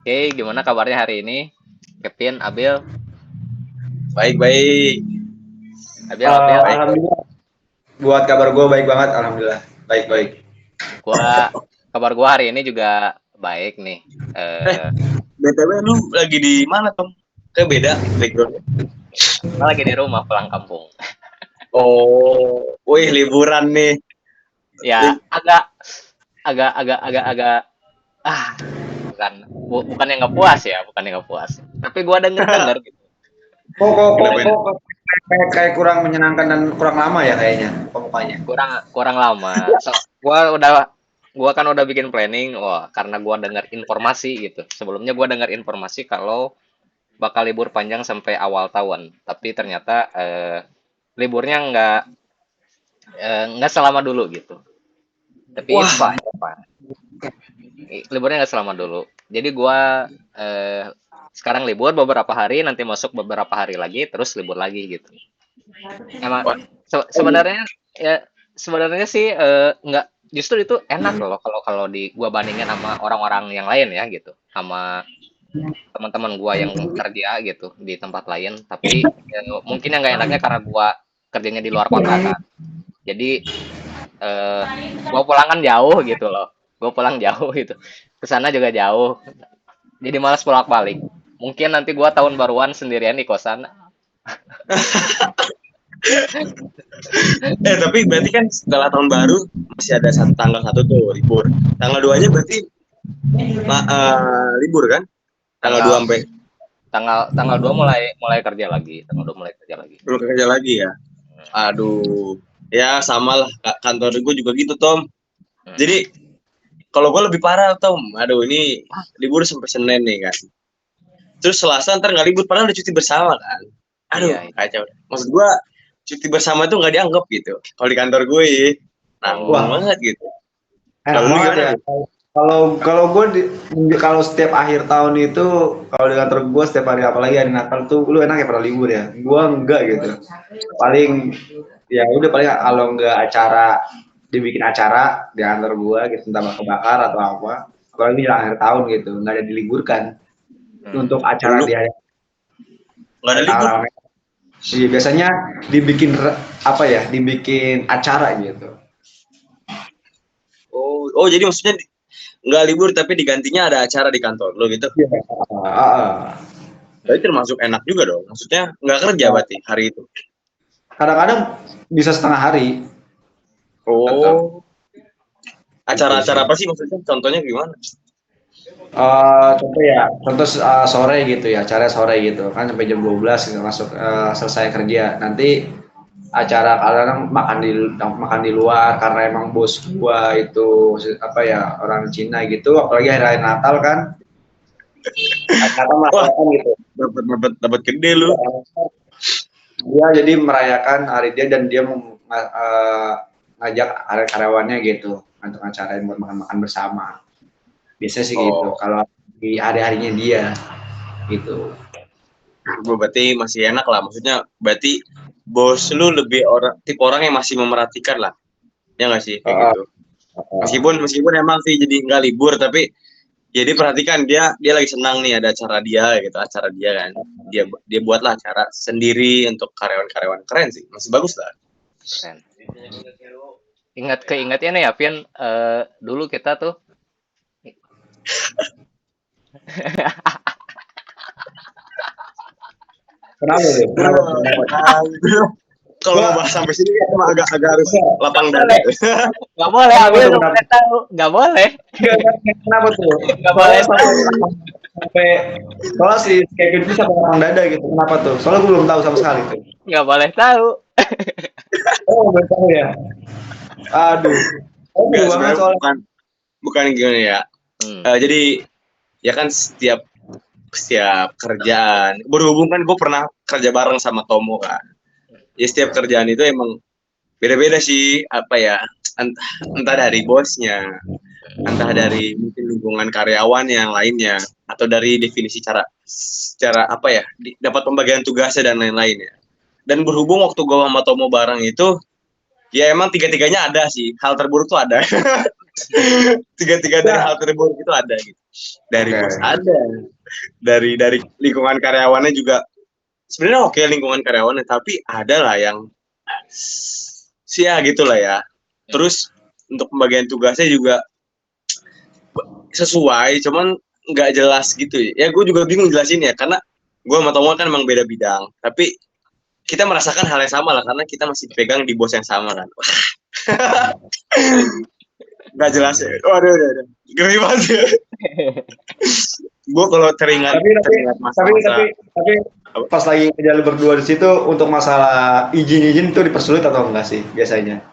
Oke, gimana kabarnya hari ini? Kevin, Abil, Baik-baik. Abil. Baik. Alhamdulillah, buat kabar gue baik banget, alhamdulillah. Baik-baik. Kabar gua hari ini juga baik nih. Eh, Eh, BTW lu lagi di mana, Tom? Kayak beda background. gua lagi di rumah pulang kampung. Oh, wih liburan nih. Ya, Lib agak ah, bukan yang nggak puas ya, bukan yang nggak puas. Tapi gua denger gitu. Kenapa? Kok kayak kurang menyenangkan dan kurang lama ya kayaknya pemukanya. Kurang kurang lama. Gua kan udah bikin planning, wah, karena gua dengar informasi gitu. Sebelumnya gua dengar informasi kalau bakal libur panjang sampai awal tahun, tapi ternyata liburnya nggak selama dulu gitu. Tapi it's Wah, fine, fine. Liburnya nggak selama dulu. Jadi gua sekarang libur beberapa hari, nanti masuk beberapa hari lagi, terus libur lagi gitu. Emang wah. sebenarnya ya sebenarnya sih nggak, justru itu enak loh kalau kalau di gua bandingin sama orang-orang yang lain ya gitu, sama teman-teman gua yang kerja gitu di tempat lain. Tapi mungkin yang nggak enaknya karena gua kerjanya di luar kota kan. Jadi eh gua pulang kan jauh gitu loh. Gua pulang jauh gitu. Ke sana juga jauh. Jadi malas bolak-balik. Mungkin nanti gua tahun baruan sendirian di kosan. Tapi berarti kan setelah tahun baru masih ada tanggal 1 tuh libur. Tanggal 2-nya berarti libur kan? Tanggal 2 Tanggal sampai tanggal tanggal 2 mulai mulai kerja lagi. Tanggal 2 mulai kerja lagi. belum kerja lagi ya. Aduh. Ya sama lah kantor gue juga gitu, Tom. Hmm. Jadi kalau gue lebih parah, Tom. Aduh, ini libur sampai Senin nih kan. Terus Selasa ntar nggak libur, padahal udah cuti bersama kan. Aduh, Iya. kacau. Maksud gue, cuti bersama itu nggak dianggap gitu. Kalau di kantor gue, nanggung Oh. Wah, banget gitu. enak Kalau lu banget gimana, ya. Bil? Kalau kalau gue kalau setiap akhir tahun itu kalau di kantor gue setiap hari apalagi hari Natal tuh lu enak ya pada libur ya. Gue enggak gitu. Paling ya udah paling kalau enggak acara dibikin acara di kantor gue gitu entah bakar atau apa. Apalagi di akhir tahun gitu nggak ada diliburkan Hmm. untuk acara Dulu di hari nggak ada libur. tanggal. Iya biasanya dibikin apa ya dibikin acara gitu. Oh, jadi maksudnya nggak libur tapi digantinya ada acara di kantor lo gitu. Iya. Berarti termasuk enak juga dong. Maksudnya nggak kerja Ya, berarti hari itu. kadang-kadang bisa setengah hari tetap Oh, gitu acara-acara sih. apa sih maksudnya? Contohnya gimana? Contoh ya, contoh sore gitu ya, acara sore gitu kan sampai jam 12 gitu masuk selesai kerja. Nanti acara kadang makan di luar karena emang bos gua itu apa ya orang Cina gitu, apalagi hari Natal kan, hari Natal Wah, merayakan gitu. dapat gede lu. Dia jadi merayakan hari dia dan dia ngajak karyawannya gitu untuk acara buat makan-makan bersama. Biasanya sih gitu. Oh, Kalau di hari-harinya dia gitu. berarti masih enak lah. Maksudnya berarti bos lu lebih tipe orang yang masih memerhatikan lah. Ya nggak sih kayak Uh, gitu. uh, Meskipun emang sih jadi nggak libur tapi ya dia perhatikan dia dia lagi senang nih ada acara dia gitu, acara dia kan. Dia buatlah acara sendiri untuk karyawan-karyawan keren sih. Masih bagus lah. Keren. Keingetnya nih ya, Pian, dulu kita tuh Kenapa tuh? Kenapa tuh? Kenapa tuh? Kalau Gua, ngebahas sampai sini emang agak harus nggak lapang dada. boleh, nggak boleh, kenapa Abil tuh? nggak Kenapa? boleh tahu, nggak boleh, Kenapa tuh? nggak boleh Soalnya sampai tahu, sampai soalnya si kayak gitu sampai orang dada gitu. Kenapa tuh? Soalnya gue belum tahu sama sekali tuh. nggak boleh tahu. Oh, belum tahu ya. Aduh. Oh, Enggak seru banget sebenarnya soalnya. bukan gimana ya. Hmm. Jadi ya kan setiap kerjaan berhubung kan gue pernah kerja bareng sama Tomo kan. Ya setiap kerjaan itu emang beda-beda sih apa ya entah dari bosnya, entah dari mungkin lingkungan karyawan yang lainnya atau dari definisi cara apa ya dapat pembagian tugasnya dan lain-lain ya. Dan berhubung waktu gue sama Tomo bareng itu ya emang tiga-tiganya ada sih hal terburuk tuh ada. Tiga-tiga dari Ya, hal terburuk itu ada gitu. dari Oke. bos ada, dari lingkungan karyawannya juga sebenarnya oke lingkungan karyawannya, tapi ada lah yang sih ya gitulah ya. Terus untuk pembagian tugasnya juga sesuai, cuman nggak jelas gitu ya. Gue juga bingung jelasin ya, karena gue sama Tomo kan emang beda bidang, tapi kita merasakan hal yang sama lah karena kita masih pegang di bos yang sama kan. Nggak jelas ya. Waduh, udah. Geli banget ya. Gue kalau teringat Tapi masa-masa tapi pas lagi kerja lu berdua di situ untuk masalah izin itu dipersulit atau enggak sih biasanya?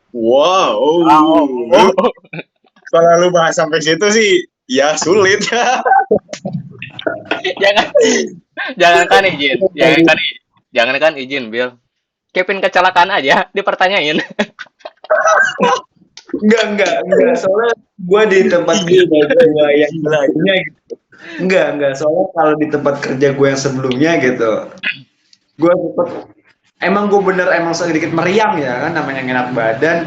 wow, kalau lu bahas sampai situ sih ya sulit. Jangan jangankan izin, jangankan izin, Bill. Kevin kecelakaan aja dipertanyain. Enggak. Soalnya gua di tempat kerja gua yang sebelumnya gitu. Enggak. Soalnya kalau di tempat kerja gua yang sebelumnya gitu, gua sempet emang sedikit meriang ya kan namanya nggak enak badan.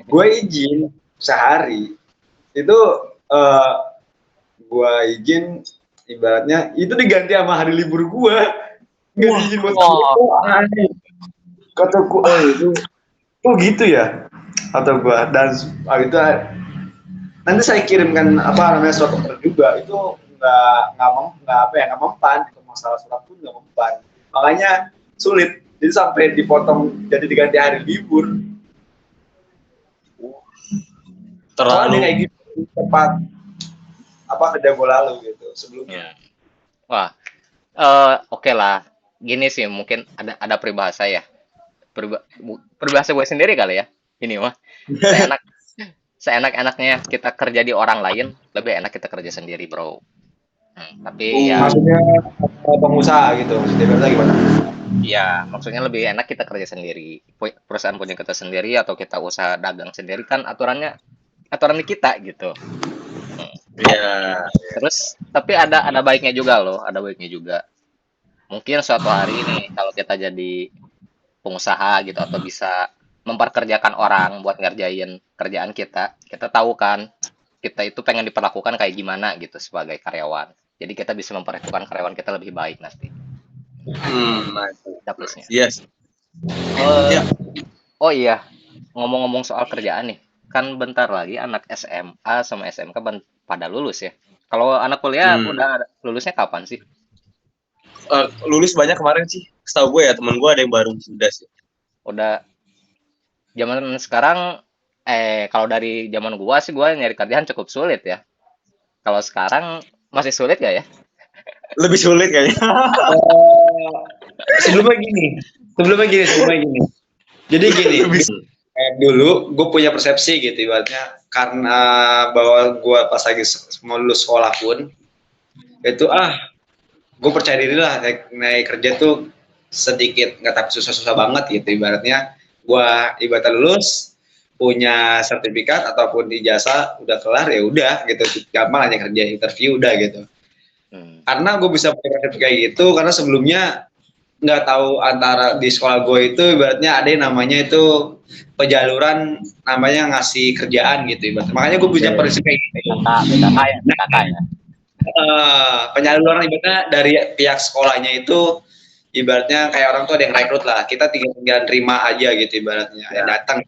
Gue izin sehari itu eh gue izin ibaratnya itu diganti sama hari libur gue nggak diizin buat aneh kata gue itu kok gitu ya atau gue dan itu nanti saya kirimkan apa namanya surat order juga itu nggak mempan itu masalah surat pun nggak mempan makanya sulit jadi sampai dipotong jadi diganti hari libur soalnya kayak Terlalu gitu tempat apa kerja gue lalu gitu sebelumnya. Wah, oke lah. Gini sih mungkin ada peribahasa ya. Peribahasa gue sendiri kali ya. Ini mah seenak seenak-enaknya kita kerja di orang lain, lebih enak kita kerja sendiri, bro. Tapi ya, Maksudnya pengusaha gitu maksudnya berarti gimana? ya maksudnya lebih enak kita kerja sendiri. Perusahaan punya kita sendiri atau kita usaha dagang sendiri kan aturan di kita gitu. ya Terus tapi ada baiknya juga loh, ada baiknya juga. Mungkin suatu hari ini kalau kita jadi pengusaha gitu atau bisa memperkerjakan orang buat ngerjain kerjaan kita, kita tahu kan kita itu pengen diperlakukan kayak gimana gitu sebagai karyawan. Jadi kita bisa memperlakukan karyawan kita lebih baik nanti. Ada plusnya. yes. Eh, Ya. oh iya, ngomong-ngomong soal kerjaan nih, kan bentar lagi anak SMA sama SMK pada lulus ya. Kalau anak kuliah udah lulusnya kapan sih? Lulus banyak kemarin sih. Setahu gue ya teman gue ada yang baru sudah sih. Udah zaman sekarang kalau dari zaman gua sih gua nyari kerjaan cukup sulit ya. Kalau sekarang masih sulit gak ya? Lebih sulit kayaknya. Uh, sebelumnya gini. Jadi gini, dulu gue punya persepsi gitu ibaratnya karena bahwa gue pas lagi mau lulus sekolah pun itu gue percaya diri lah naik kerja tuh sedikit nggak tapi susah-susah banget gitu ibaratnya gue ibaratnya lulus punya sertifikat ataupun ijazah udah kelar ya udah gitu gampang aja kerja interview udah gitu karena gue bisa punya kayak gitu karena sebelumnya nggak tahu antara di sekolah gue itu ibaratnya ada yang namanya itu penjaluran namanya ngasih kerjaan gitu ibaratnya makanya gue punya prinsip kayak gitu BKK ya, BKK ya. penyaluran ibaratnya dari pihak sekolahnya itu ibaratnya kayak orang tuh ada yang rekrut lah kita tinggal terima aja gitu ibaratnya yang datang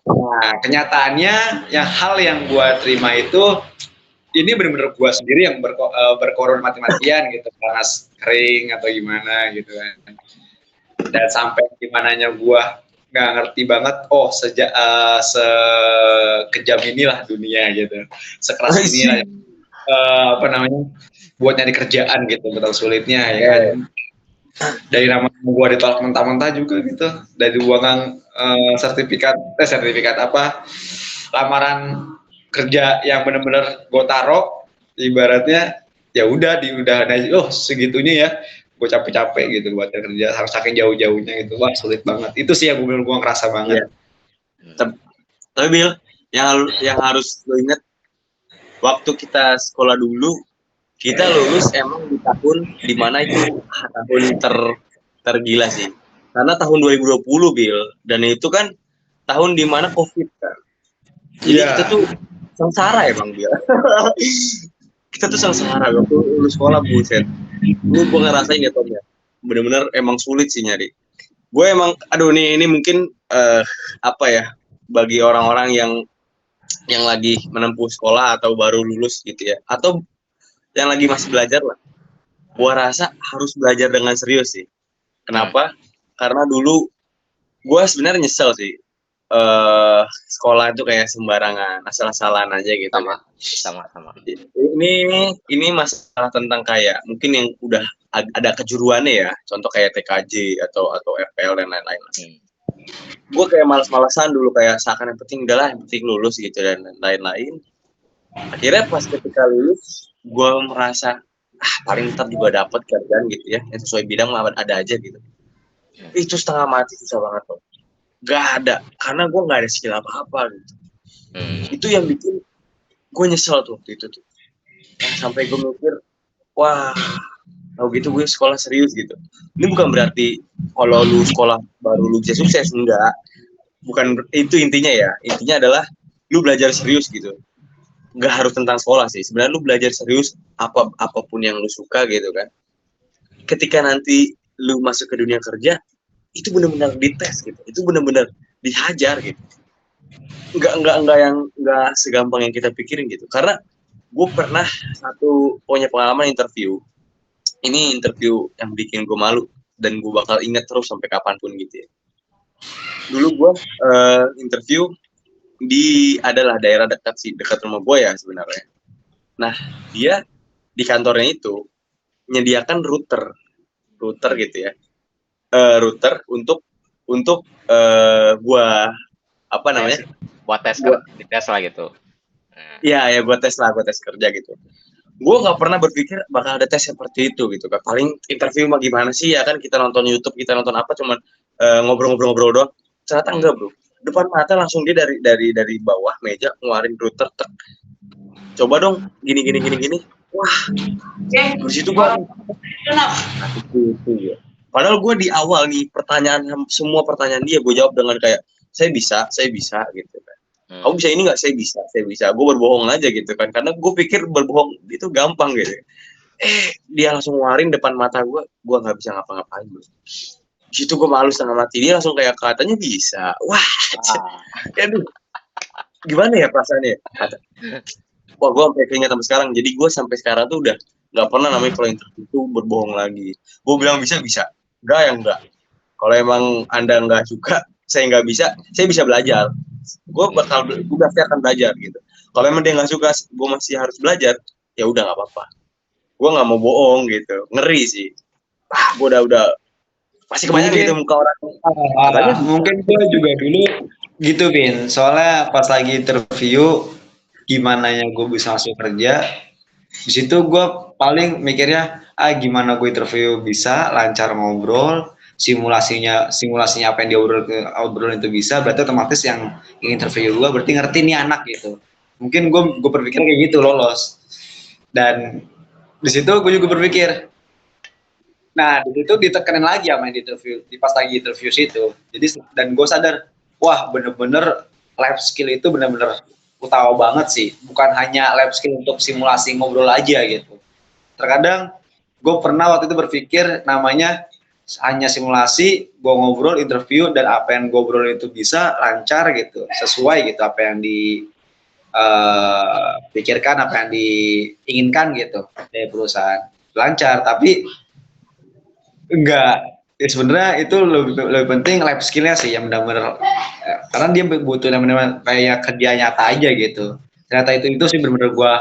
nah kenyataannya hal yang gue terima itu ini benar-benar gue sendiri yang berkorban mati-matian gitu karena kering atau gimana gitu kan dan sampai gimananya gue nggak ngerti banget sekejam inilah dunia gitu sekeras inilah apa namanya buat nyari kerjaan gitu betul sulitnya ya kan dari nama gue ditolak mentah-mentah juga gitu dari uang sertifikat apa lamaran kerja yang benar-benar gue taruh ibaratnya ya udah segitunya ya gue capek-capek gitu buat kerja harus saking jauh-jauhnya gitu wah sulit banget itu sih yang gue ngerasa banget Tapi Bill yang harus lo ingat waktu kita sekolah dulu kita lulus emang di tahun dimana itu tahun tergila sih karena tahun 2020 Bill dan itu kan tahun dimana COVID kan jadi kita tuh sengsara emang dia. Kita tuh sengsara waktu lulus sekolah, buset. Lu gue ngerasain ya Tom ya. Bener-bener emang sulit sih nyari. Gue emang, aduh nih ini mungkin apa ya, bagi orang-orang yang lagi menempuh sekolah atau baru lulus gitu ya, atau yang lagi masih belajar lah. Gue rasa harus belajar dengan serius sih. Kenapa? Karena dulu gue sebenarnya nyesel sih. Sekolah itu kayak sembarangan, asal-asalan aja gitu Sama, kan. sama. Ini masalah tentang kayak mungkin yang udah ada kejuruannya ya, contoh kayak TKJ atau FPL dan lain-lain. Gue kayak malas-malasan dulu, kayak seakan yang penting udahlah, yang penting lulus gitu dan lain-lain. Akhirnya pas ketika lulus, gue merasa paling ntar juga dapet kerjaan gitu ya, yang sesuai bidang ada aja gitu. Itu setengah mati, susah banget loh. Gak ada, karena gue gak ada skill apa-apa gitu. Itu yang bikin gue nyesel tuh waktu itu tuh. Sampai gue mikir, wah, kalau gitu gue sekolah serius gitu. Ini bukan berarti kalau lu sekolah baru lu bisa sukses, enggak. Bukan itu intinya ya. Intinya adalah lu belajar serius gitu. Enggak harus tentang sekolah sih. Sebenarnya lu belajar serius apapun yang lu suka gitu kan. Ketika nanti lu masuk ke dunia kerja, itu benar-benar dites gitu. Itu benar-benar dihajar gitu. Enggak segampang yang kita pikirin gitu. Karena gue pernah punya pengalaman interview. Ini interview yang bikin gue malu dan gue bakal ingat terus sampai kapanpun gitu ya. Dulu gue interview adalah daerah dekat rumah gue ya sebenarnya. Nah, dia di kantornya itu menyediakan router gitu ya. Router untuk gue apa namanya? Buat tes lah gitu. Iya, gue tes kerja gitu. Gue nggak pernah berpikir bakal ada tes seperti itu gitu kan. Paling interview mah gimana sih ya kan, kita nonton YouTube, kita nonton apa cuman ngobrol-ngobrol doang. Ternyata enggak bro, depan mata langsung dia dari bawah meja ngeluarin router. Coba dong gini. Wah, di situ gue ya. Padahal gue di awal nih semua pertanyaan dia gue jawab dengan kayak saya bisa gitu kan. Kamu bisa ini nggak? Saya bisa. Gue berbohong aja gitu kan, karena gue pikir berbohong itu gampang gitu. Dia langsung ngeluarin depan mata gue nggak bisa ngapa-ngapain bro. Di situ gue malu setengah mati. Dia langsung kayak katanya bisa. Wah, aduh, gimana ya perasaannya? Wah, gue sampai keinget sampai sekarang. Jadi gue sampai sekarang tuh udah nggak pernah namanya kalau interview itu berbohong lagi. Gue bilang bisa. Enggak ya enggak. Kalau emang Anda nggak suka, saya nggak bisa, saya bisa belajar. Gue pasti akan belajar gitu. Kalau emang dia nggak suka, gue masih harus belajar, ya udah nggak apa-apa. Gue nggak mau bohong gitu, ngeri sih. Gue udah pasti kebanyakan gitu muka orang. Mungkin gue juga dulu gitu Vin. Soalnya pas lagi interview, gimana ya gue bisa masuk kerja. Di situ gue paling mikirnya, gimana gue interview bisa lancar ngobrol, simulasinya apa yang dia obrolin itu bisa, berarti otomatis yang interview gue berarti ngerti nih anak gitu. Mungkin gue berpikir kayak gitu, lolos. Dan di situ gue juga berpikir, nah di situ ditekenin lagi sama yang interview, pas lagi interview situ. Jadi dan gue sadar, wah bener-bener life skill itu bener-bener utama banget sih. Bukan hanya life skill untuk simulasi ngobrol aja gitu. Terkadang gue pernah waktu itu berpikir namanya hanya simulasi, gue ngobrol, interview, dan apa yang gue ngobrol itu bisa lancar gitu, sesuai gitu apa yang dipikirkan, apa yang diinginkan gitu dari perusahaan, lancar. Tapi enggak, ya sebenarnya itu lebih penting life skillnya sih yang benar-benar, karena dia butuh yang benar-benar kayak kerja nyata aja gitu. Ternyata itu sih benar-benar gue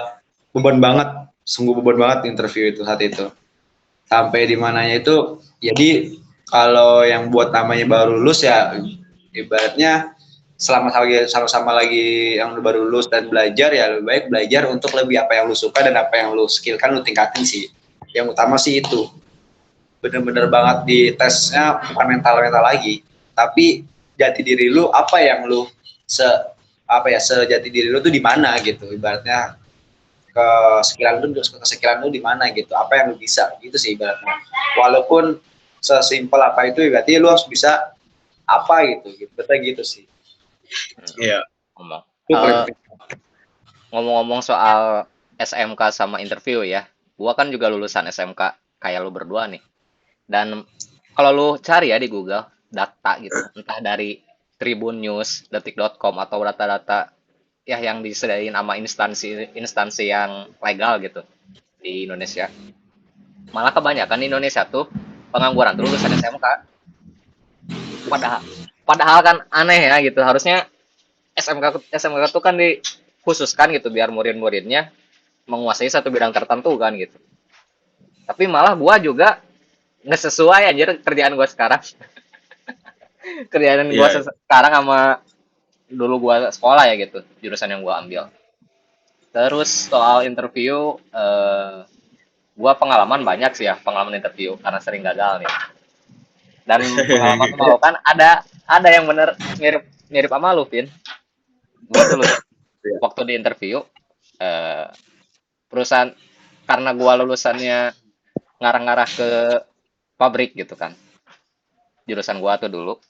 beban banget, sungguh beban banget interview itu saat itu. Sampai di mananya itu, jadi kalau yang buat namanya baru lulus ya ibaratnya selama sama-sama lagi yang baru lulus dan belajar, ya lebih baik belajar untuk lebih apa yang lu suka dan apa yang lu skillkan lu tingkatin sih. Yang utama sih itu. Bener-bener banget di tesnya bukan mental lagi, tapi jati diri lu apa yang lu sejati diri lu tuh di mana gitu, ibaratnya kesekilan lu di mana gitu, apa yang lu bisa gitu sih ibaratnya. Walaupun sesimpel apa itu, berarti lu harus bisa apa gitu betul gitu sih. Iya. ngomong-ngomong soal SMK sama interview ya, gua kan juga lulusan SMK kayak lu berdua nih. Dan kalau lu cari ya di Google data gitu, entah dari Tribun News, detik.com atau data-data ya yang disediain sama instansi yang legal gitu di Indonesia. Malah kebanyakan di Indonesia tuh pengangguran tuh lulusan SMK. Padahal padahal kan aneh ya gitu. Harusnya SMK tuh kan dikhususkan gitu biar murid-muridnya menguasai satu bidang tertentu kan gitu. Tapi malah gua juga nggak sesuai anjir kerjaan gua sekarang. Kerjaan gua Iya. sekarang sama dulu gua sekolah ya gitu, jurusan yang gua ambil. Terus soal interview, gua pengalaman banyak sih ya, pengalaman interview karena sering gagal nih. Dan pengalaman memalukan ada yang bener mirip mirip sama lu, Vin. Gua dulu tuh Iya. waktu di interview eh, perusahaan karena gua lulusannya ngarah-ngarah ke pabrik gitu kan. Jurusan gua dulu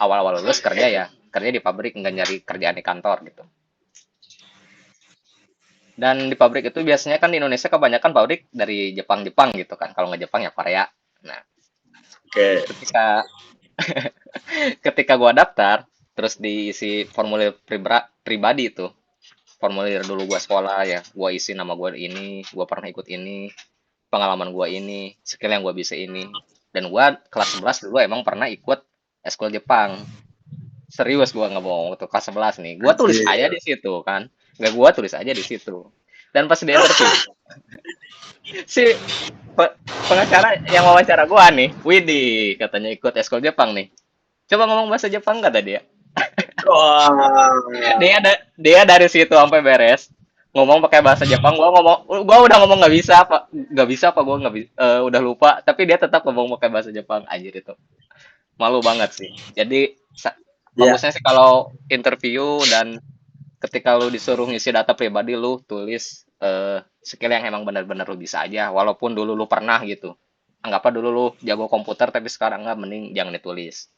awal-awal lulus kerja ya, kerja di pabrik nggak nyari kerjaan di kantor gitu. Dan di pabrik itu biasanya kan di Indonesia kebanyakan pabrik dari Jepang-Jepang gitu kan. Kalau nggak Jepang ya Korea. Nah, Oke. ketika ketika gua daftar, terus diisi formulir pribadi itu, formulir dulu gua sekolah ya, gua isi nama gua ini, gua pernah ikut ini, pengalaman gua ini, skill yang gua bisa ini. Dan gua kelas 11 dulu emang pernah ikut eskul Jepang. Serius gua nggak bohong tuh kelas 11 nih. Gua tulis Anjir. aja di situ kan. Nggak gua tulis aja di situ. Dan pas di interview, si pengacara yang wawancara gua nih, Widih, katanya ikut eskul Jepang nih. Coba ngomong bahasa Jepang kata dia. Wah. Dia dari situ sampai beres ngomong pakai bahasa Jepang. Gua udah ngomong nggak bisa apa gua nggak bisa, udah lupa. Tapi dia tetap ngomong pakai bahasa Jepang. Anjir itu malu banget sih. Jadi Ya. bagusnya sih kalau interview dan ketika lu disuruh ngisi data pribadi lu tulis skill yang emang benar-benar lu bisa aja walaupun dulu lu pernah gitu. Anggaplah dulu lu jago komputer tapi sekarang nggak, mending jangan ditulis.